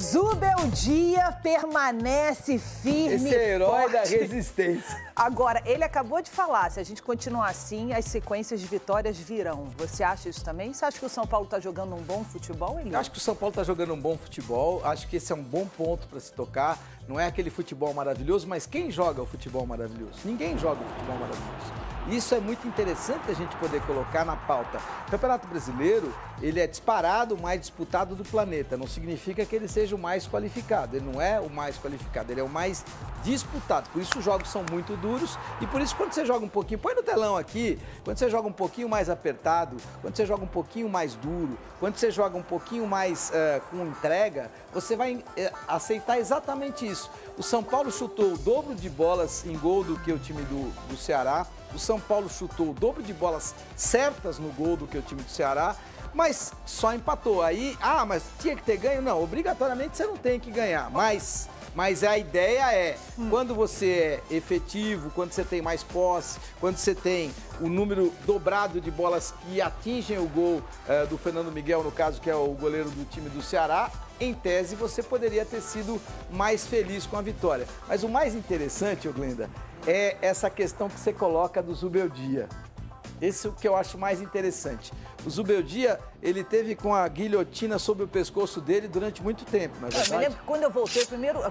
Zubeldia permanece firme. Esse é herói forte. da resistência. Agora, ele acabou de falar, se a gente continuar assim, as sequências de vitórias virão. Você acha isso também? Você acha que o São Paulo está jogando um bom futebol, Elias? Eu acho que o São Paulo está jogando um bom futebol, acho que esse é um bom ponto para se tocar. Não é aquele futebol maravilhoso, mas quem joga o futebol maravilhoso? Ninguém joga o futebol maravilhoso. Isso é muito interessante a gente poder colocar na pauta. O Campeonato Brasileiro, ele é disparado o mais disputado do planeta. Não significa que ele seja o mais qualificado. Ele não é o mais qualificado, ele é o mais disputado. Por isso os jogos são muito duros e por isso quando você joga um pouquinho, põe no telão aqui, quando você joga um pouquinho mais apertado, quando você joga um pouquinho mais duro, quando você joga um pouquinho mais com entrega, você vai aceitar exatamente isso. O São Paulo chutou o dobro de bolas em gol do que o time do Ceará. O São Paulo chutou o dobro de bolas certas no gol do que o time do Ceará, mas só empatou. Aí, mas tinha que ter ganho? Não, obrigatoriamente você não tem que ganhar, mas a ideia é, quando você é efetivo, quando você tem mais posse, quando você tem o número dobrado de bolas que atingem o gol do Fernando Miguel, no caso, que é o goleiro do time do Ceará, em tese você poderia ter sido mais feliz com a vitória. Mas o mais interessante, Glenda, é essa questão que você coloca do Zubeldia. Esse é o que eu acho mais interessante. O Zubeldia, ele teve com a guilhotina sobre o pescoço dele durante muito tempo, na verdade. Eu me lembro que quando eu voltei, primeiro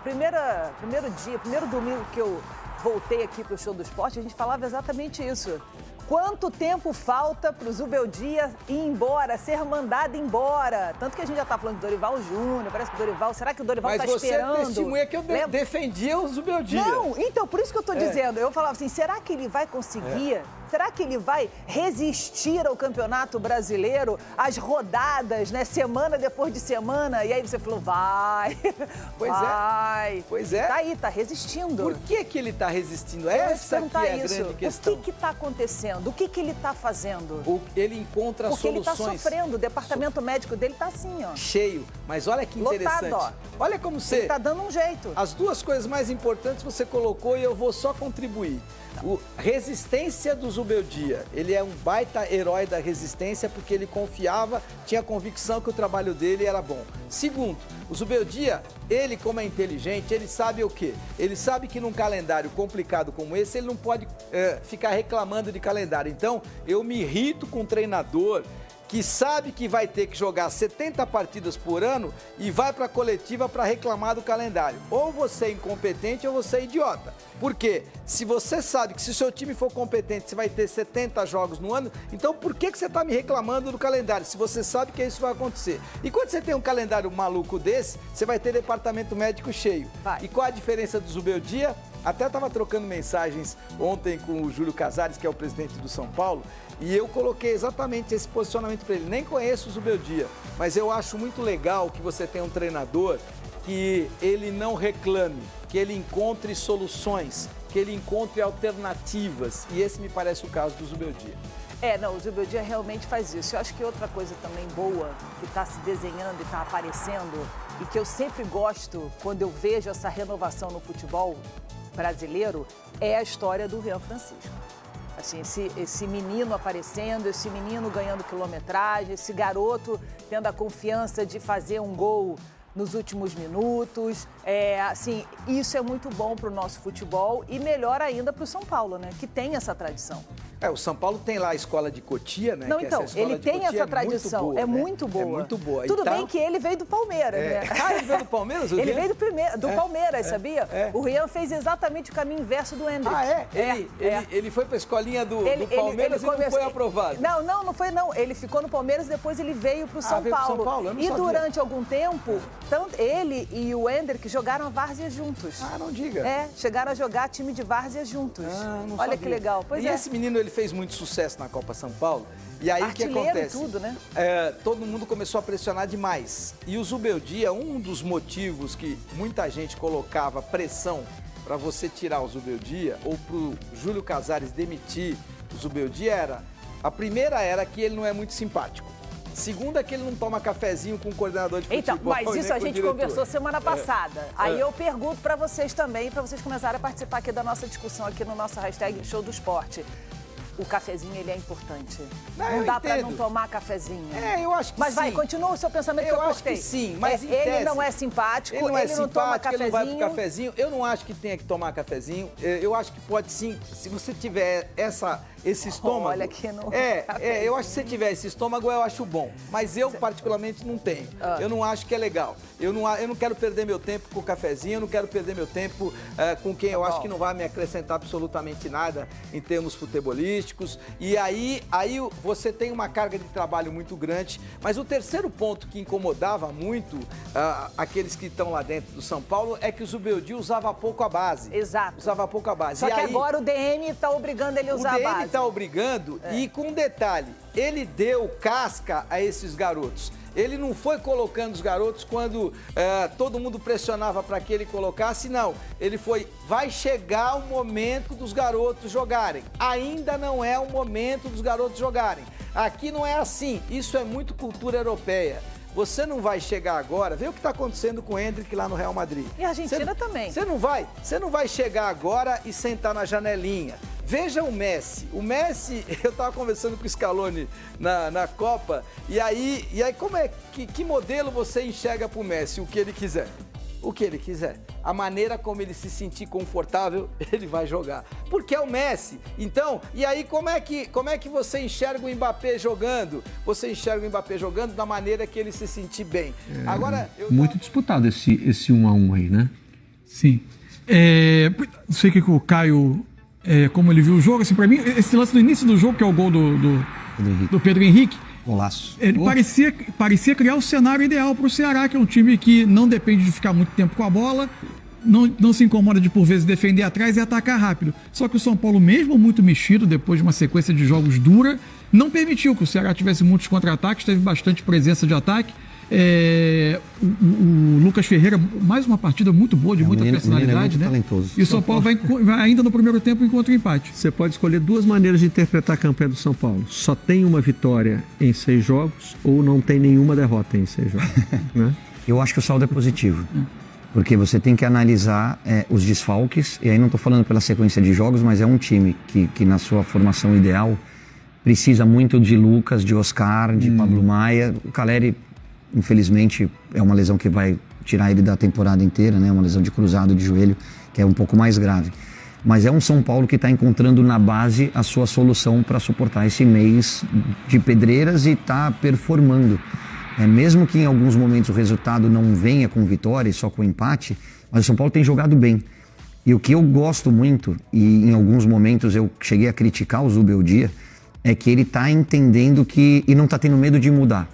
domingo que eu voltei aqui para o Show do Esporte, a gente falava exatamente isso. Quanto tempo falta para o Zubeldia ir embora, ser mandado embora? Tanto que a gente já está falando de Dorival Júnior, parece que o Dorival... Será que o Dorival está esperando? Mas você testemunha que eu defendia o Zubeldia. Não, então, por isso que eu estou dizendo. Eu falava assim, será que ele vai conseguir... Será que ele vai resistir ao Campeonato Brasileiro, às rodadas, né? Semana depois de semana? E aí você falou, vai, vai. Pois é. Tá aí, tá resistindo. Por que ele está resistindo? Essa que é a grande questão. O que está acontecendo? O que ele está fazendo? Ele encontra Porque soluções. Porque ele está sofrendo. O departamento médico dele está assim, ó. Cheio. Mas olha que interessante. Lotado, ó. Olha como você... Ele está dando um jeito. As duas coisas mais importantes você colocou e eu vou só contribuir. Resistência do Zubeldia. Ele é um baita herói da resistência porque ele confiava, tinha convicção que o trabalho dele era bom. Segundo, o Zubeldia, ele como é inteligente, ele sabe o quê? Ele sabe que num calendário complicado como esse, ele não pode ficar reclamando de calendário. Então, eu me irrito com um treinador que sabe que vai ter que jogar 70 partidas por ano e vai para a coletiva para reclamar do calendário. Ou você é incompetente ou você é idiota. Por quê? Se você sabe que se o seu time for competente, você vai ter 70 jogos no ano, então por que você está me reclamando do calendário? Se você sabe que isso vai acontecer. E quando você tem um calendário maluco desse, você vai ter departamento médico cheio. E qual a diferença do Zubeldia? Até estava trocando mensagens ontem com o Júlio Casares, que é o presidente do São Paulo, e eu coloquei exatamente esse posicionamento para ele. Nem conheço o Zubeldia, mas eu acho muito legal que você tenha um treinador que ele não reclame, que ele encontre soluções, que ele encontre alternativas. E esse me parece o caso do Zubeldia. Não, o Zubeldia realmente faz isso. Eu acho que outra coisa também boa que está se desenhando e está aparecendo e que eu sempre gosto quando eu vejo essa renovação no futebol brasileiro é a história do Rian Francisco. Assim, esse menino aparecendo, esse menino ganhando quilometragem, esse garoto tendo a confiança de fazer um gol nos últimos minutos. Assim, isso é muito bom para o nosso futebol e melhor ainda para o São Paulo, né? Que tem essa tradição. O São Paulo tem lá a escola de Cotia, né? Não, que então, ele tem essa tradição, é muito boa. É muito boa. Tudo bem que ele veio do Palmeiras, né? Ele veio do Palmeiras? Ele veio do Palmeiras, sabia? O Rian fez exatamente o caminho inverso do Hendrick. Ele foi para a escolinha do Palmeiras e não foi aprovado? Não foi não. Ele ficou no Palmeiras e depois ele veio para o São Paulo. São Paulo? Eu não e sabia. Durante algum tempo, tanto ele e o Hendrick jogaram a várzea juntos. Não diga. Chegaram a jogar time de várzea juntos. Não Olha sabia. que legal. Pois esse menino, ele fez muito sucesso na Copa São Paulo. E aí o que acontece? Tudo, né? Todo mundo começou a pressionar demais. E o Zubeldia, um dos motivos que muita gente colocava pressão para você tirar o Zubeldia ou para o Júlio Casares demitir o Zubeldia a primeira era que ele não é muito simpático. Segunda, que ele não toma cafezinho com o coordenador de futebol. Então, mas isso a gente conversou semana passada. Aí eu pergunto para vocês também, para vocês começarem a participar aqui da nossa discussão aqui no nosso hashtag Show do Esporte. o cafezinho ele é importante. Não, Não dá para entendo. não tomar cafezinho. Eu acho que Mas sim. vai, continua o seu pensamento que eu acho cortei. que sim, mas em ele tese, não é simpático, ele não é não toma simpático, ele não vai pro cafezinho. cafezinho. Eu não acho que tenha que tomar cafezinho. Eu acho que pode sim, se você tiver esse estômago... Olha aqui no eu acho que se você tiver esse estômago, eu acho bom. Mas eu, particularmente, não tenho. Eu não acho que é legal. Eu não quero perder meu tempo com o cafezinho, eu não quero perder meu tempo com quem eu acho que não vai me acrescentar absolutamente nada em termos futebolísticos. E aí você tem uma carga de trabalho muito grande. Mas o terceiro ponto que incomodava muito aqueles que estão lá dentro do São Paulo é que o Zubeldia usava pouco a base. Exato. Usava pouco a base. Só que agora o DM está obrigando ele a usar a base. O DM está obrigando e com um detalhe, ele deu casca a esses garotos. Ele não foi colocando os garotos quando todo mundo pressionava para que ele colocasse, não. Ele foi, vai chegar o momento dos garotos jogarem. Ainda não é o momento dos garotos jogarem. Aqui não é assim, isso é muito cultura europeia. Você não vai chegar agora, vê o que está acontecendo com o Endrick lá no Real Madrid. E a Argentina também. Você não vai chegar agora e sentar na janelinha. Veja o Messi. O Messi, eu estava conversando com o Scaloni na Copa, e aí como é que modelo você enxerga para o Messi? O que ele quiser. O que ele quiser. A maneira como ele se sentir confortável, ele vai jogar. Porque é o Messi. Então, e aí como é que você enxerga o Mbappé jogando? Você enxerga o Mbappé jogando da maneira que ele se sentir bem. Agora, muito disputado esse 1-1 aí, né? Sim. Sei que o Caio, como ele viu o jogo, assim, para mim, esse lance no início do jogo, que é o gol do Pedro Henrique, golaço. Ele parecia criar o cenário ideal para o Ceará, que é um time que não depende de ficar muito tempo com a bola, não se incomoda de, por vezes, defender atrás e atacar rápido. Só que o São Paulo, mesmo muito mexido, depois de uma sequência de jogos dura, não permitiu que o Ceará tivesse muitos contra-ataques, teve bastante presença de ataque. O Lucas Ferreira, mais uma partida muito boa, de muita personalidade, né? Talentoso. E o São Paulo vai ainda no primeiro tempo encontra o empate. Você pode escolher duas maneiras de interpretar a campanha do São Paulo. Só tem uma vitória em 6 jogos ou não tem nenhuma derrota em 6 jogos. Né? Eu acho que o saldo é positivo. Porque você tem que analisar os desfalques, e aí não estou falando pela sequência de jogos, mas é um time que na sua formação ideal precisa muito de Lucas, de Oscar, de Pablo Maia. O Calleri, infelizmente, é uma lesão que vai tirar ele da temporada inteira, né? Uma lesão de cruzado de joelho, que é um pouco mais grave. Mas é um São Paulo que está encontrando na base a sua solução para suportar esse mês de pedreiras e está performando. Mesmo que em alguns momentos o resultado não venha com vitória e só com empate, mas o São Paulo tem jogado bem. E o que eu gosto muito, e em alguns momentos eu cheguei a criticar o Zubeldia, é que ele está entendendo que, e não está tendo medo de mudar.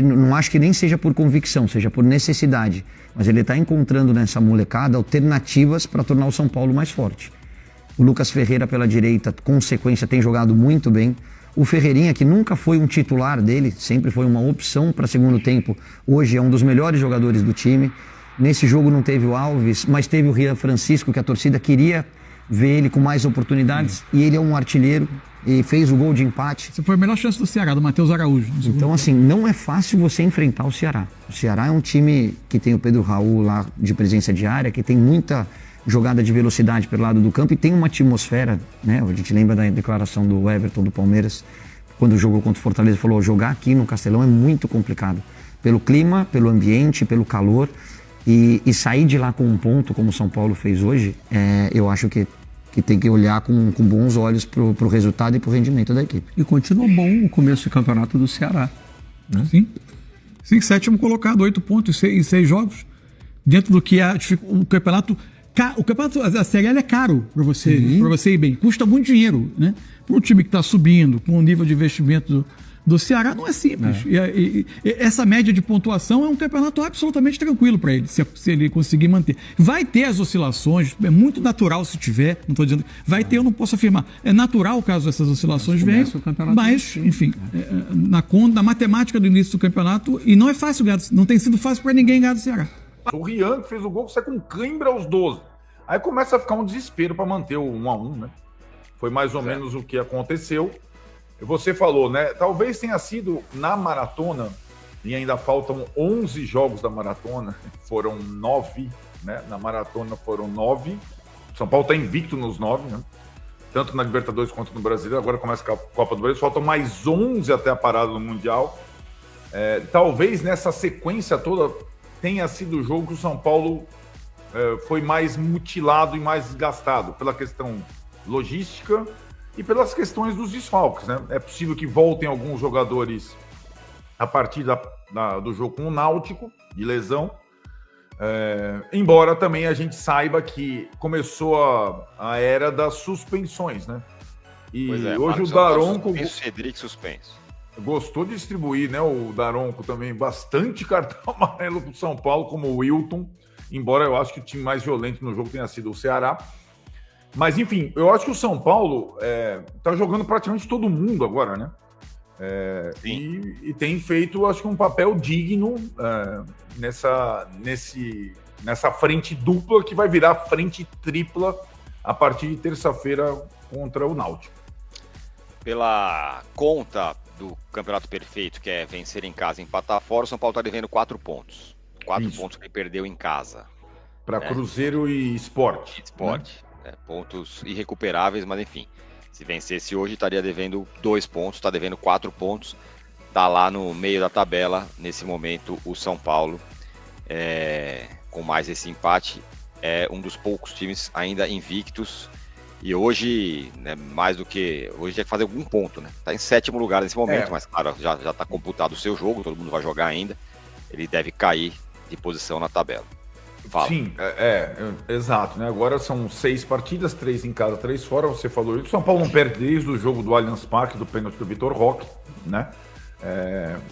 Não acho que nem seja por convicção, seja por necessidade, mas ele está encontrando nessa molecada alternativas para tornar o São Paulo mais forte. O Lucas Ferreira pela direita, com sequência, tem jogado muito bem. O Ferreirinha, que nunca foi um titular dele, sempre foi uma opção para segundo tempo, hoje é um dos melhores jogadores do time. Nesse jogo não teve o Alves, mas teve o Rian Francisco, que a torcida queria ver ele com mais oportunidades, e ele é um artilheiro, e fez o gol de empate. Essa foi a melhor chance do Ceará, do Matheus Araújo. Então, assim, não é fácil você enfrentar o Ceará. O Ceará é um time que tem o Pedro Raul lá de presença de área, que tem muita jogada de velocidade pelo lado do campo e tem uma atmosfera, né? A gente lembra da declaração do Everton do Palmeiras, quando jogou contra o Fortaleza, falou: jogar aqui no Castelão é muito complicado. Pelo clima, pelo ambiente, pelo calor. E sair de lá com um ponto, como o São Paulo fez hoje, eu acho que tem que olhar com bons olhos pro resultado e pro rendimento da equipe. E continua bom o começo do campeonato do Ceará. Né? Sim, 7º colocado, 8 pontos em 6 jogos. Dentro do que é o campeonato. A Série L é caro para você ir bem. Custa muito dinheiro, né? Para um time que está subindo, com o nível de investimento do Ceará, não é simples. E essa média de pontuação é um campeonato absolutamente tranquilo para ele, se ele conseguir manter. Vai ter as oscilações, é muito natural se tiver, não estou dizendo. Vai ter, eu não posso afirmar. É natural caso essas oscilações venham, mas, enfim, na matemática do início do campeonato, e não é fácil ganhar, não tem sido fácil para ninguém ganhar do Ceará. O Rian, que fez o gol, sai com cãibra aos 12. Aí começa a ficar um desespero para manter o 1-1, né? Foi mais ou menos o que aconteceu. E você falou, né? Talvez tenha sido na maratona, e ainda faltam 11 jogos da maratona, foram 9, né? Na maratona foram 9. São Paulo está invicto nos 9, né? tanto na Libertadores quanto no Brasileiro. Agora começa a Copa do Brasil, faltam mais 11 até a parada do Mundial. Talvez nessa sequência toda tenha sido o jogo que o São Paulo foi mais mutilado e mais desgastado pela questão logística e pelas questões dos desfalques, né? É possível que voltem alguns jogadores a partir do jogo com o Náutico, de lesão, embora também a gente saiba que começou a era das suspensões, né? E hoje o Daronco... Cedric suspenso. Gostou de distribuir, né? O Daronco também, bastante cartão amarelo para o São Paulo, como o Wilton, embora eu acho que o time mais violento no jogo tenha sido o Ceará. Mas, enfim, eu acho que o São Paulo tá jogando praticamente todo mundo agora, né? E tem feito, acho que, um papel digno nessa frente dupla que vai virar frente tripla a partir de terça-feira contra o Náutico. Pela conta do Campeonato Perfeito, que é vencer em casa e empatar fora, o São Paulo está devendo 4 pontos. 4 pontos que ele perdeu em casa. Para Cruzeiro e Sport. Né? Pontos irrecuperáveis, mas enfim. Se vencesse hoje, estaria devendo 2 pontos, está devendo 4 pontos. Está lá no meio da tabela, nesse momento, o São Paulo. Com mais esse empate, é um dos poucos times ainda invictos. E hoje, né, mais do que... Hoje tem que fazer algum ponto, né? Está em 7º lugar nesse momento, mas claro, já está computado o seu jogo, todo mundo vai jogar ainda. Ele deve cair de posição na tabela. Fala. Sim, exato, né? Agora são 6 partidas, 3 em casa, 3 fora, você falou isso. O São Paulo não perde desde o jogo do Allianz Parque, do pênalti do Vitor Roque, né?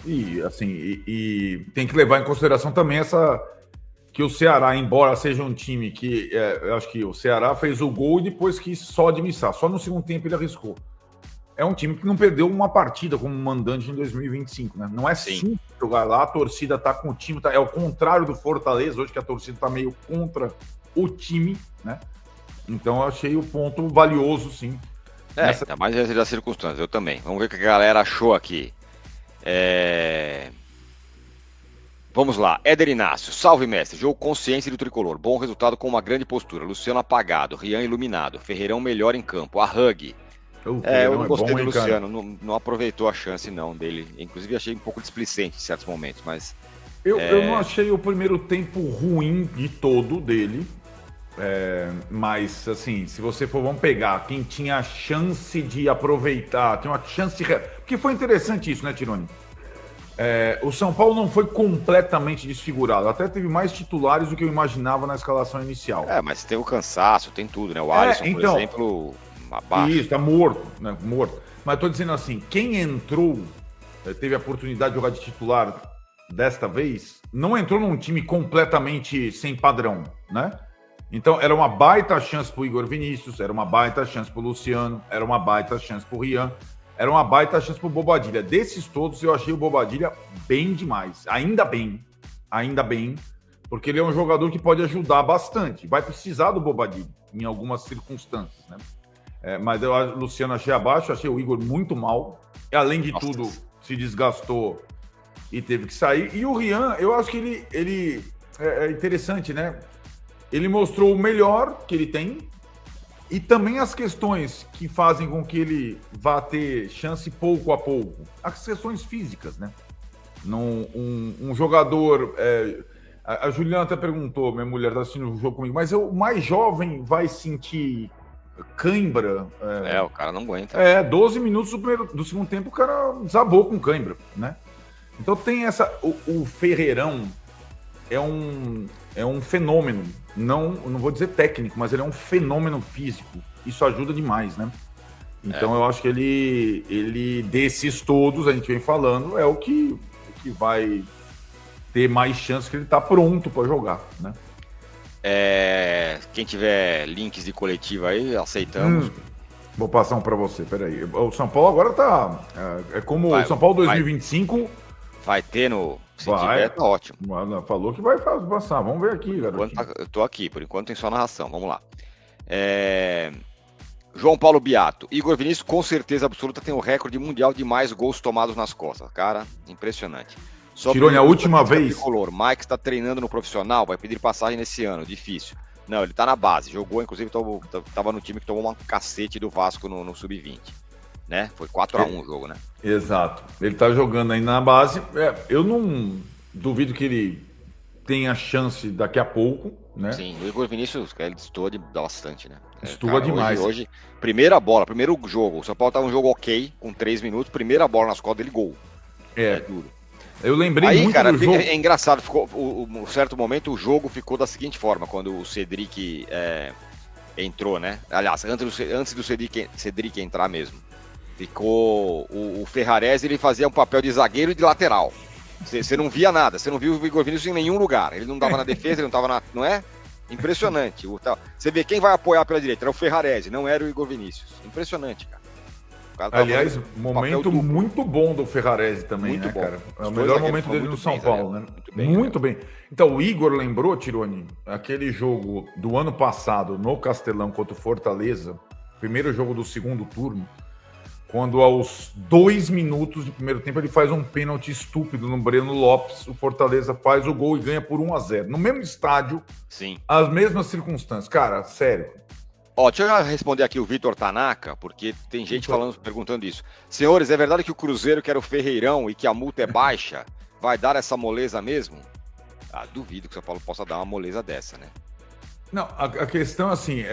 E tem que levar em consideração também que o Ceará, embora seja um time que eu acho que o Ceará fez o gol e depois quis só administrar, só no segundo tempo ele arriscou. É um time que não perdeu uma partida como mandante em 2025, né? Não é simples jogar lá, a torcida tá com o time, é o contrário do Fortaleza, hoje que a torcida tá meio contra o time, né? Então eu achei o ponto valioso, sim. Ainda mais das circunstâncias, eu também. Vamos ver o que a galera achou aqui. Vamos lá, Éder Inácio, salve mestre, jogo consciência do tricolor, bom resultado com uma grande postura, Luciano apagado, Rian iluminado, Ferreirão melhor em campo, a Hug. Eu não gostei do Luciano, não aproveitou a chance não dele, inclusive achei um pouco displicente em certos momentos, mas... Eu não achei o primeiro tempo ruim de todo dele, mas assim, se você for, vamos pegar quem tinha a chance de aproveitar, tinha uma chance de... Porque foi interessante isso, né, Tironi? O São Paulo não foi completamente desfigurado, até teve mais titulares do que eu imaginava na escalação inicial. Mas tem o cansaço, tem tudo, né? O Alisson, por exemplo, abaixo. Isso, tá morto, né? Morto. Mas tô dizendo assim, quem entrou, teve a oportunidade de jogar de titular desta vez, não entrou num time completamente sem padrão, né? Então era uma baita chance pro Igor Vinícius, era uma baita chance pro Luciano, era uma baita chance pro Rian. Era uma baita chance pro Bobadilha. Desses todos, eu achei o Bobadilha bem demais. Ainda bem, porque ele é um jogador que pode ajudar bastante. Vai precisar do Bobadilha em algumas circunstâncias, né? Mas eu, Luciano, achei abaixo, achei o Igor muito mal. E, além de tudo, se desgastou e teve que sair. E o Rian, eu acho que ele é interessante, né? Ele mostrou o melhor que ele tem. E também as questões que fazem com que ele vá ter chance pouco a pouco. As questões físicas, né? Um jogador... a Juliana até perguntou, minha mulher está assistindo o jogo comigo, mas o mais jovem vai sentir cãibra? O cara não aguenta. 12 minutos do segundo tempo o cara desabou com cãibra, né? Então tem essa... O Ferreirão é um fenômeno. Não vou dizer técnico, mas ele é um fenômeno físico. Isso ajuda demais, né? Então eu acho que ele desses todos, a gente vem falando, é o que vai ter mais chance, que ele tá pronto para jogar, né? Quem tiver links de coletiva aí, aceitamos. Vou passar um para você, peraí. O São Paulo agora tá... como o São Paulo 2025... Vai ter no... Se tiver, tá ótimo. Falou que vai passar. Vamos ver aqui, garoto. Eu tô aqui, por enquanto tem só narração. Vamos lá. João Paulo Biato. Igor Vinícius, com certeza absoluta, tem o recorde mundial de mais gols tomados nas costas. Cara, impressionante. Tirou a última vez. Tricolor. Mike está treinando no profissional, vai pedir passagem nesse ano. Difícil. Não, ele tá na base. Jogou, inclusive, tava no time que tomou um cacete do Vasco no Sub-20. Né? Foi 4-1 o jogo, né? Exato. Ele tá jogando aí na base. Eu não duvido que ele tenha chance daqui a pouco, né? Sim, o Igor Vinícius, ele destoa bastante, né? Destoa demais. Hoje, primeira bola, primeiro jogo. O São Paulo tava um jogo ok, com 3 minutos, primeira bola nas costas dele, gol. É duro. Eu lembrei aí, muito cara, do jogo. É engraçado, ficou, um certo momento o jogo ficou da seguinte forma, quando o Cedric entrou, né? Aliás, antes do Cedric entrar mesmo. Ficou o Ferrarese, ele fazia um papel de zagueiro e de lateral. Você não via nada, você não viu o Igor Vinícius em nenhum lugar. Ele não tava na defesa, ele não tava não é? Impressionante. Você vê quem vai apoiar pela direita, era o Ferrarese, não era o Igor Vinícius. Impressionante, cara. Aliás, momento muito bom do Ferrarese também, muito né, bom. cara? É o melhor momento dele no São Paulo, né? Muito bem. Então, o Igor lembrou, Tironi, aquele jogo do ano passado no Castelão contra o Fortaleza, primeiro jogo do segundo turno, quando aos 2 minutos de primeiro tempo ele faz um pênalti estúpido no Breno Lopes, o Fortaleza faz o gol e ganha por 1-0. No mesmo estádio, sim, as mesmas circunstâncias. Cara, sério. Deixa eu responder aqui o Vitor Tanaka, porque tem gente perguntando isso. Senhores, é verdade que o Cruzeiro quer o Ferreirão e que a multa é baixa? Vai dar essa moleza mesmo? Duvido que o São Paulo possa dar uma moleza dessa, né? Não, a questão assim,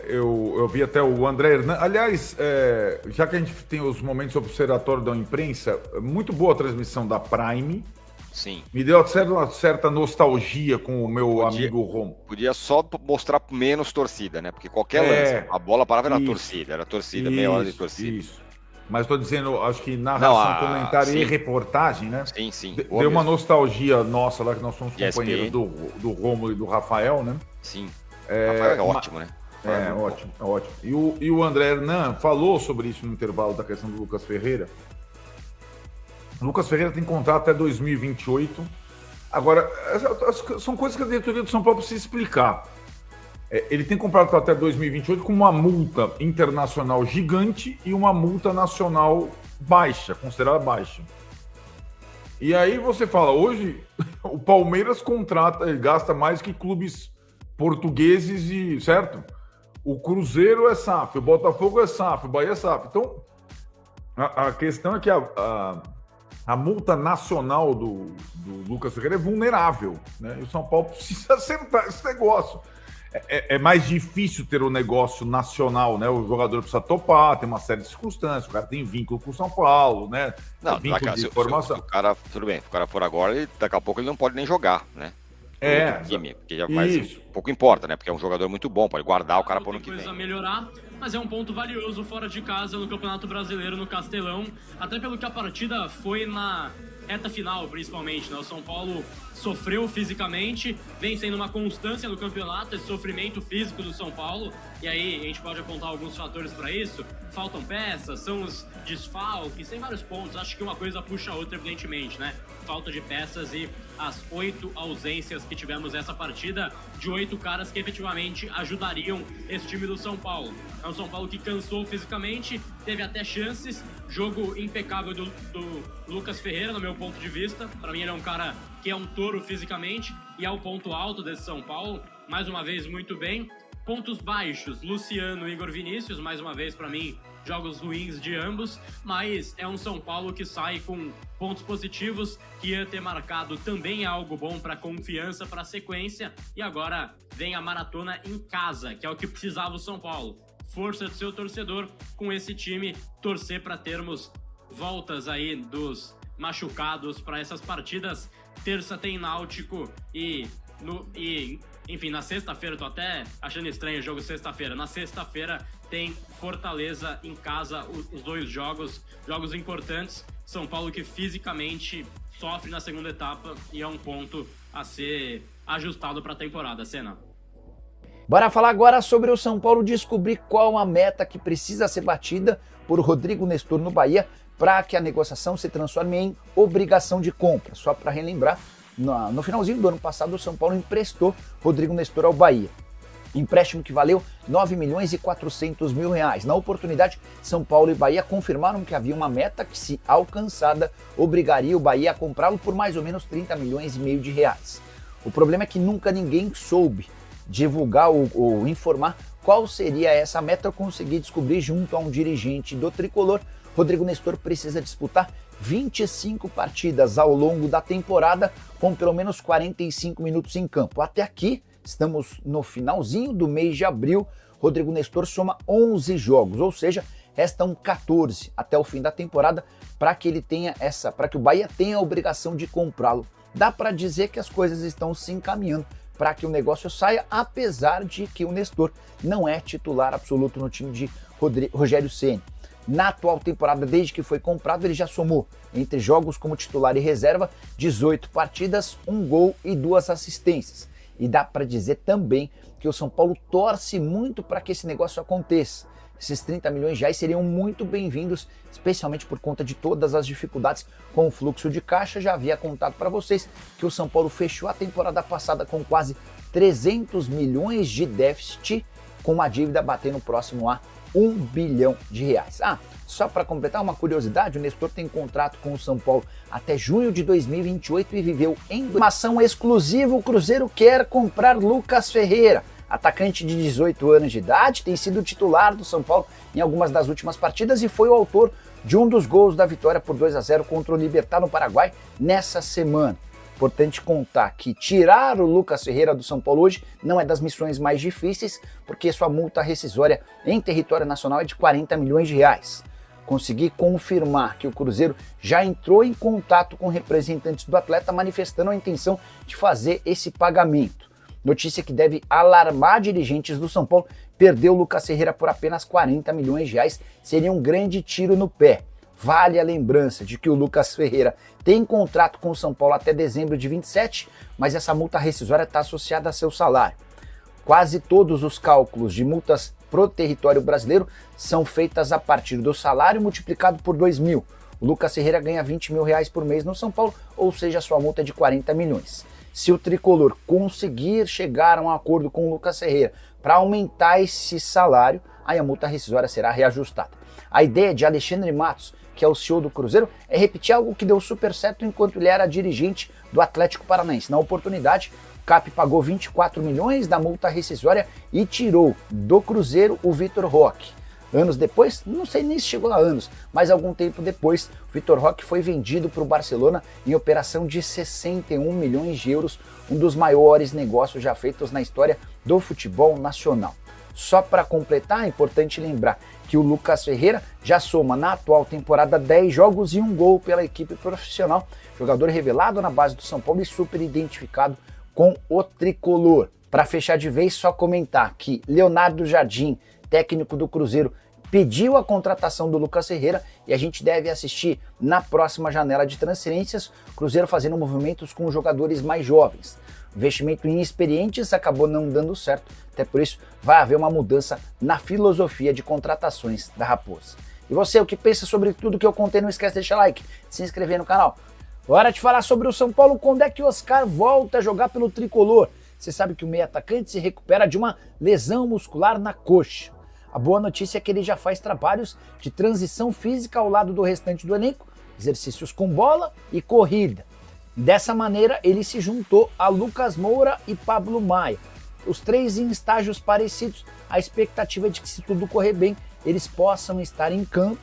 eu vi até o André Hernandes. Aliás, já que a gente tem os momentos observatórios da imprensa, muito boa a transmissão da Prime. Sim. Me deu uma certa nostalgia com o meu amigo Rom. Podia só mostrar menos torcida, né? Porque qualquer lance, a bola parava na torcida, era torcida, meia hora de torcida. Isso. Mas estou dizendo, acho que narração, comentário e reportagem, né? Sim. Deu uma nostalgia nossa lá, que nós somos companheiros do Romulo e do Rafael, né? Sim. Rafael é ótimo, né? Ótimo. E o André Hernan falou sobre isso no intervalo da questão do Lucas Ferreira. O Lucas Ferreira tem contrato até 2028. Agora, são coisas que a diretoria do São Paulo precisa explicar. Ele tem contrato até 2028 com uma multa internacional gigante e uma multa nacional baixa, considerada baixa. E aí você fala, hoje o Palmeiras gasta mais que clubes portugueses, certo? O Cruzeiro é SAF, o Botafogo é SAF, o Bahia é SAF. Então, a questão é que a multa nacional do Lucas Ferreira é vulnerável, né? E o São Paulo precisa acertar esse negócio. É mais difícil ter um negócio nacional, né? O jogador precisa topar, tem uma série de circunstâncias, o cara tem vínculo com o São Paulo, né? Não, vínculo de formação. Se o cara, tudo bem, se o cara for agora, daqui a pouco ele não pode nem jogar, né? Time, porque já pouco importa, né? Porque é um jogador muito bom, pode guardar o cara por ano que vem. Coisa a melhorar, mas é um ponto valioso fora de casa no Campeonato Brasileiro, no Castelão, até pelo que a partida foi na reta final, principalmente, né? O São Paulo sofreu fisicamente, vem sendo uma constância no campeonato, esse sofrimento físico do São Paulo, e aí a gente pode apontar alguns fatores para isso. Faltam peças, são os desfalques, tem vários pontos, acho que uma coisa puxa a outra, evidentemente, né? Falta de peças e as 8 ausências que tivemos nessa partida, de 8 caras que efetivamente ajudariam esse time do São Paulo. É um São Paulo que cansou fisicamente, teve até chances, jogo impecável do Lucas Ferreira, no meu ponto de vista. Para mim ele é um cara que é um touro fisicamente e é o ponto alto desse São Paulo, mais uma vez muito bem. Pontos baixos, Luciano e Igor Vinícius, mais uma vez para mim, jogos ruins de ambos, mas é um São Paulo que sai com pontos positivos, que ia ter marcado também algo bom para confiança, para sequência, e agora vem a maratona em casa, que é o que precisava o São Paulo. Força do seu torcedor com esse time, torcer para termos voltas aí dos machucados para essas partidas. Terça tem Náutico enfim, na sexta-feira, tô até achando estranho o jogo sexta-feira. Na sexta-feira tem Fortaleza em casa, os dois jogos importantes. São Paulo que fisicamente sofre na segunda etapa e é um ponto a ser ajustado para a temporada. Senna. Bora falar agora sobre o São Paulo descobrir qual a meta que precisa ser batida por Rodrigo Nestor no Bahia para que a negociação se transforme em obrigação de compra. Só para relembrar, no finalzinho do ano passado, o São Paulo emprestou Rodrigo Nestor ao Bahia. Empréstimo que valeu 9 milhões e 400 mil reais. Na oportunidade, São Paulo e Bahia confirmaram que havia uma meta que, se alcançada, obrigaria o Bahia a comprá-lo por mais ou menos 30 milhões e meio de reais. O problema é que nunca ninguém soube divulgar ou informar qual seria essa meta. Eu consegui descobrir junto a um dirigente do Tricolor. Rodrigo Nestor precisa disputar 25 partidas ao longo da temporada, com pelo menos 45 minutos em campo. Até aqui, estamos no finalzinho do mês de abril, Rodrigo Nestor soma 11 jogos, ou seja, restam 14 até o fim da temporada para que o Bahia tenha a obrigação de comprá-lo. Dá para dizer que as coisas estão se encaminhando para que o negócio saia, apesar de que o Nestor não é titular absoluto no time de Rogério Ceni. Na atual temporada, desde que foi comprado, ele já somou, entre jogos como titular e reserva, 18 partidas, 1 gol e 2 assistências. E dá para dizer também que o São Paulo torce muito para que esse negócio aconteça. Esses 30 milhões de reais seriam muito bem-vindos, especialmente por conta de todas as dificuldades com o fluxo de caixa. Já havia contado para vocês que o São Paulo fechou a temporada passada com quase 300 milhões de déficit, com uma dívida batendo próximo a 1 bilhão de reais. Só para completar uma curiosidade, o Nestor tem contrato com o São Paulo até junho de 2028 e viveu em informação exclusiva. O Cruzeiro quer comprar Lucas Ferreira. Atacante de 18 anos de idade, tem sido titular do São Paulo em algumas das últimas partidas e foi o autor de um dos gols da vitória por 2-0 contra o Libertad no Paraguai nessa semana. Importante contar que tirar o Lucas Ferreira do São Paulo hoje não é das missões mais difíceis, porque sua multa rescisória em território nacional é de 40 milhões de reais. Consegui confirmar que o Cruzeiro já entrou em contato com representantes do atleta manifestando a intenção de fazer esse pagamento. Notícia que deve alarmar dirigentes do São Paulo. Perder o Lucas Ferreira por apenas 40 milhões de reais seria um grande tiro no pé. Vale a lembrança de que o Lucas Ferreira tem contrato com o São Paulo até dezembro de 27, mas essa multa rescisória está associada a seu salário. Quase todos os cálculos de multas pro território brasileiro são feitas a partir do salário multiplicado por 2.000. O Lucas Ferreira ganha 20 mil reais por mês no São Paulo, ou seja, sua multa é de 40 milhões. Se o Tricolor conseguir chegar a um acordo com o Lucas Ferreira para aumentar esse salário, aí a multa rescisória será reajustada. A ideia de Alexandre Matos, que é o CEO do Cruzeiro, é repetir algo que deu super certo enquanto ele era dirigente do Atlético Paranaense. Na oportunidade, o CAP pagou 24 milhões da multa rescisória e tirou do Cruzeiro o Vitor Roque. Anos depois, não sei nem se chegou a anos, mas algum tempo depois, o Vitor Roque foi vendido para o Barcelona em operação de 61 milhões de euros, um dos maiores negócios já feitos na história do futebol nacional. Só para completar, é importante lembrar que o Lucas Ferreira já soma na atual temporada 10 jogos e 1 gol pela equipe profissional, jogador revelado na base do São Paulo e super identificado com o Tricolor. Para fechar de vez, só comentar que Leonardo Jardim, técnico do Cruzeiro, pediu a contratação do Lucas Ferreira e a gente deve assistir na próxima janela de transferências o Cruzeiro fazendo movimentos com jogadores mais jovens. O investimento em experientes acabou não dando certo, até por isso vai haver uma mudança na filosofia de contratações da Raposa. E você, o que pensa sobre tudo que eu contei? Não esquece de deixar like, de se inscrever no canal. Hora de falar sobre o São Paulo. Quando é que o Oscar volta a jogar pelo Tricolor? Você sabe que o meio atacante se recupera de uma lesão muscular na coxa. A boa notícia é que ele já faz trabalhos de transição física ao lado do restante do elenco, exercícios com bola e corrida. Dessa maneira, ele se juntou a Lucas Moura e Pablo Maia. Os três em estágios parecidos. A expectativa é de que, se tudo correr bem, eles possam estar em campo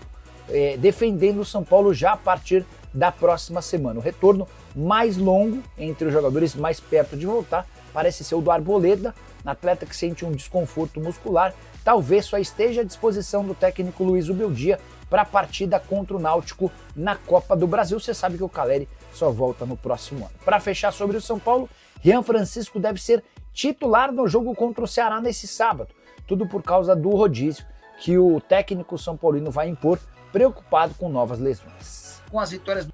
defendendo o São Paulo já a partir da próxima semana. O retorno mais longo entre os jogadores mais perto de voltar parece ser o do Arboleda, atleta que sente um desconforto muscular. Talvez só esteja à disposição do técnico Luiz Ubeldia para a partida contra o Náutico na Copa do Brasil. Você sabe que o Caleri só volta no próximo ano. Para fechar sobre o São Paulo, Rian Francisco deve ser titular no jogo contra o Ceará nesse sábado. Tudo por causa do rodízio que o técnico são paulino vai impor, preocupado com novas lesões. Com as vitórias